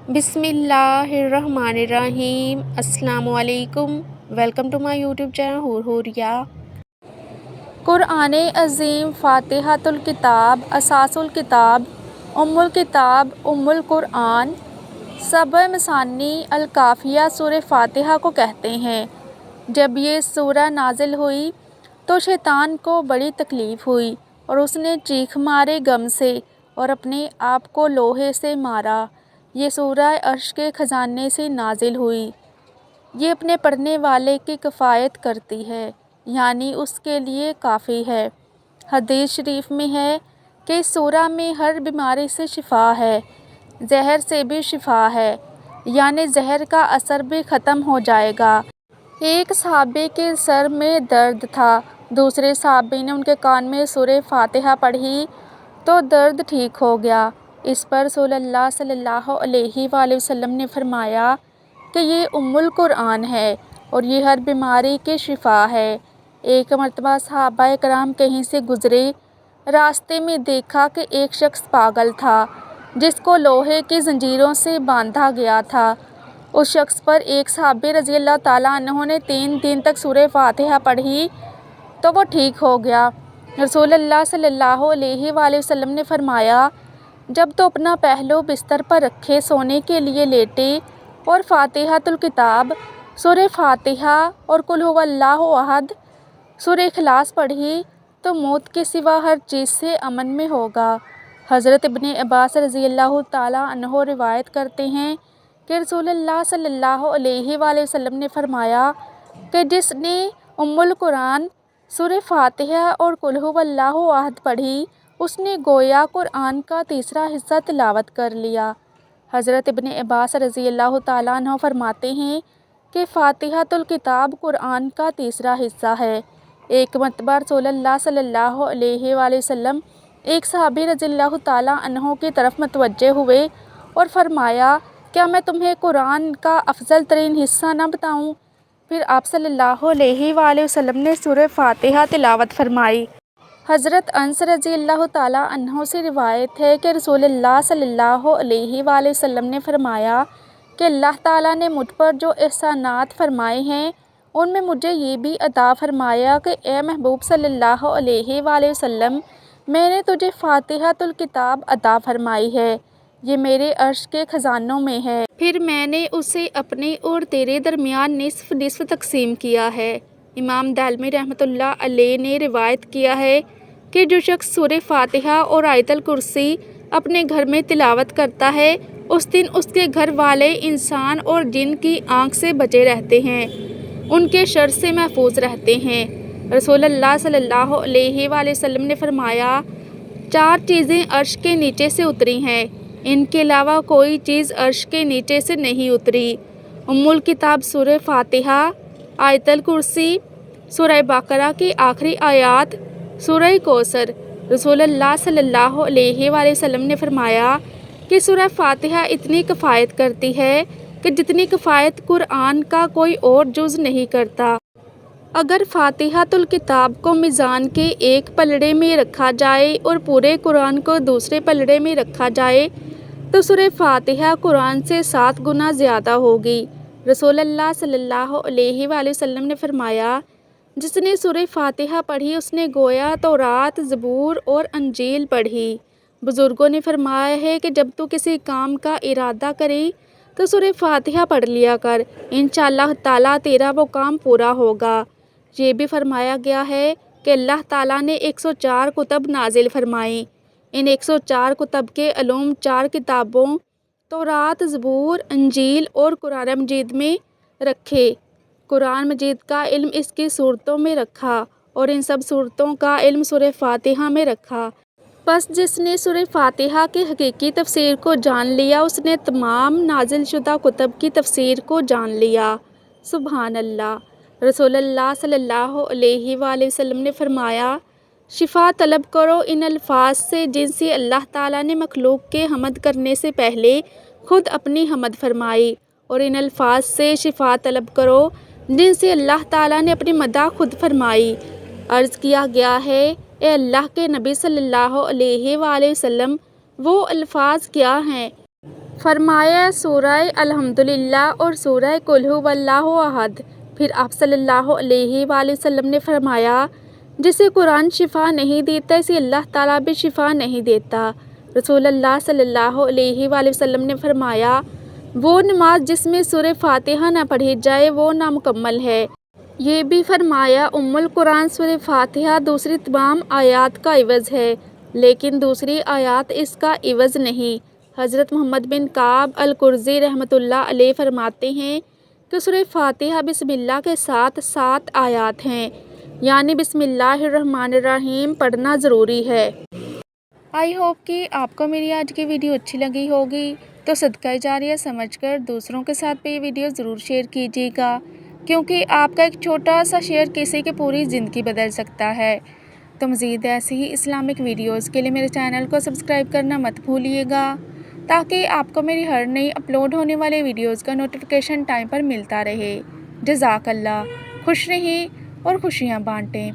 بسم اللہ الرحمن الرحیم۔ السلام علیکم۔ Welcome to my YouTube channel Huriya. قرآن عظیم فاتحۃ الکتاب، اساس الکتاب، الکتاب، القرآن، سبع مثانی الکافیہ سورہ فاتحہ کو کہتے ہیں۔ جب یہ سورہ نازل ہوئی تو شیطان کو بڑی تکلیف ہوئی اور اس نے چیخ مارے غم سے اور اپنے آپ کو لوہے سے مارا۔ یہ سورہ عرش کے خزانے سے نازل ہوئی۔ یہ اپنے پڑھنے والے کی کفایت کرتی ہے، یعنی اس کے لیے کافی ہے۔ حدیث شریف میں ہے کہ اس سورہ میں ہر بیماری سے شفا ہے، زہر سے بھی شفا ہے، یعنی زہر کا اثر بھی ختم ہو جائے گا۔ ایک صحابی کے سر میں درد تھا، دوسرے صحابی نے ان کے کان میں سورہ فاتحہ پڑھی تو درد ٹھیک ہو گیا۔ اس پر رسول اللہ صلی اللہ علیہ وآلہ وسلم نے فرمایا کہ یہ القرآن ہے اور یہ ہر بیماری کی شفا ہے۔ ایک مرتبہ صحابہ کرام کہیں سے گزرے، راستے میں دیکھا کہ ایک شخص پاگل تھا جس کو لوہے کی زنجیروں سے باندھا گیا تھا۔ اس شخص پر ایک صحابی رضی اللہ تعالیٰ عنہ نے 3 دن تک سورہ فاتحہ پڑھی تو وہ ٹھیک ہو گیا۔ رسول اللہ صلی اللہ علیہ وآلہ وسلم نے فرمایا، جب تو اپنا پہلو بستر پر رکھے سونے کے لیے لیٹے اور فاتحۃ الکتاب، سورہ فاتحہ اور قل ھو اللہ احد، سورہ اخلاص پڑھی تو موت کے سوا ہر چیز سے امن میں ہوگا۔ حضرت ابن عباس رضی اللہ تعالیٰ عنہ روایت کرتے ہیں کہ رسول اللہ صلی اللہ علیہ وآلہ وسلم نے فرمایا کہ جس نے القرآن، سورہ فاتحہ اور قل ھو اللہ احد پڑھی، اس نے گویا قرآن کا تیسرا حصہ تلاوت کر لیا۔ حضرت ابن عباس رضی اللہ تعالیٰ عنہ فرماتے ہیں کہ فاتحۃ الکتاب قرآن کا تیسرا حصہ ہے۔ ایک مرتبہ رسول اللہ صلی اللہ علیہ وآلہ وسلم ایک صحابی رضی اللہ تعالیٰ عنہ کی طرف متوجہ ہوئے اور فرمایا، کیا میں تمہیں قرآن کا افضل ترین حصہ نہ بتاؤں؟ پھر آپ صلی اللہ علیہ وآلہ وسلم نے سورہ فاتحہ تلاوت فرمائی۔ حضرت انس رضی اللہ تعالیٰ عنہ سے روایت ہے کہ رسول اللہ صلی اللہ علیہ وآلہ وسلم نے فرمایا کہ اللہ تعالیٰ نے مجھ پر جو احسانات فرمائے ہیں ان میں مجھے یہ بھی عطا فرمایا کہ اے محبوب صلی اللہ علیہ وآلہ وسلم، میں نے تجھے فاتحۃ الکتاب عطا فرمائی ہے، یہ میرے عرش کے خزانوں میں ہے۔ پھر میں نے اسے اپنے اور تیرے درمیان نصف نصف تقسیم کیا ہے۔ امام دارمی رحمۃ اللہ علیہ نے روایت کیا ہے کہ جو شخص سورہ فاتحہ اور آیت الکرسی اپنے گھر میں تلاوت کرتا ہے، اس دن اس کے گھر والے انسان اور جن کی آنکھ سے بچے رہتے ہیں، ان کے شر سے محفوظ رہتے ہیں۔ رسول اللہ صلی اللہ علیہ وآلہ وسلم نے فرمایا، 4 چیزیں عرش کے نیچے سے اتری ہیں، ان کے علاوہ کوئی چیز عرش کے نیچے سے نہیں اتری۔ الکتاب سورہ فاتحہ، آیت الکرسی، سورہ بقرہ کی آخری آیات، سورہ کوثر۔ رسول اللہ صلی اللہ علیہ وآلہ وسلم نے فرمایا کہ سورہ فاتحہ اتنی کفایت کرتی ہے کہ جتنی کفایت قرآن کا کوئی اور جز نہیں کرتا۔ اگر فاتحۃ الکتاب کو میزان کے ایک پلڑے میں رکھا جائے اور پورے قرآن کو دوسرے پلڑے میں رکھا جائے تو سورہ فاتحہ قرآن سے 7 گنا زیادہ ہوگی۔ رسول اللہ صلی اللہ علیہ وآلہ وسلم نے فرمایا، جس نے سورہ فاتحہ پڑھی اس نے گویا تورات، زبور اور انجیل پڑھی۔ بزرگوں نے فرمایا ہے کہ جب تو کسی کام کا ارادہ کرے تو سورہ فاتحہ پڑھ لیا کر، انشاءاللہ تعالیٰ تیرا وہ کام پورا ہوگا۔ یہ بھی فرمایا گیا ہے کہ اللہ تعالیٰ نے 104 کتب نازل فرمائیں۔ ان 104 کتب کے علوم 4 کتابوں تورات، زبور، انجیل اور قرآن مجید میں رکھے۔ قرآن مجید کا علم اس کی صورتوں میں رکھا اور ان سب صورتوں کا علم سورہ فاتحہ میں رکھا۔ بس جس نے سورہ فاتحہ کی حقیقی تفسیر کو جان لیا، اس نے تمام نازل شدہ کتب کی تفسیر کو جان لیا۔ سبحان اللہ۔ رسول اللہ صلی اللہ علیہ وآلہ وسلم نے فرمایا، شفا طلب کرو ان الفاظ سے جن سے اللہ تعالیٰ نے مخلوق کے حمد کرنے سے پہلے خود اپنی حمد فرمائی، اور ان الفاظ سے شفا طلب کرو جن سے اللہ تعالیٰ نے اپنی مدح خود فرمائی۔ عرض کیا گیا ہے، اے اللہ کے نبی صلی اللہ علیہ وآلہ وسلم، وہ الفاظ کیا ہیں؟ فرمایا سورہ الحمدللہ اور سورہ قل هو اللہ احد۔ پھر آپ صلی اللہ علیہ وآلہ وسلم نے فرمایا جسے قرآن شفا نہیں دیتا اسے اللہ تعالیٰ بھی شفا نہیں دیتا۔ رسول اللہ صلی اللہ علیہ وآلہ وسلم نے فرمایا وہ نماز جس میں سورہ فاتحہ نہ پڑھی جائے وہ نامکمل ہے۔ یہ بھی فرمایا ام القرآن سورہ فاتحہ دوسری تمام آیات کا عوض ہے لیکن دوسری آیات اس کا عوض نہیں۔ حضرت محمد بن کعب القرظی رحمۃ اللہ علیہ فرماتے ہیں کہ سورہ فاتحہ بسم اللہ کے ساتھ 7 آیات ہیں، یعنی بسم اللہ الرحمن الرحیم پڑھنا ضروری ہے۔ آئی ہوپ کہ آپ کو میری آج کی ویڈیو اچھی لگی ہوگی، تو صدقہ جاریہ سمجھ کر دوسروں کے ساتھ بھی یہ ویڈیو ضرور شیئر کیجیے گا، کیونکہ آپ کا ایک چھوٹا سا شیئر کسی کی پوری زندگی بدل سکتا ہے۔ تو مزید ایسی ہی اسلامک ویڈیوز کے لیے میرے چینل کو سبسکرائب کرنا مت بھولیے گا، تاکہ آپ کو میری ہر نئی اپلوڈ ہونے والے ویڈیوز کا نوٹیفیکیشن ٹائم پر ملتا رہے۔ جزاک اللہ۔ خوش رہیں اور خوشیاں بانٹیں۔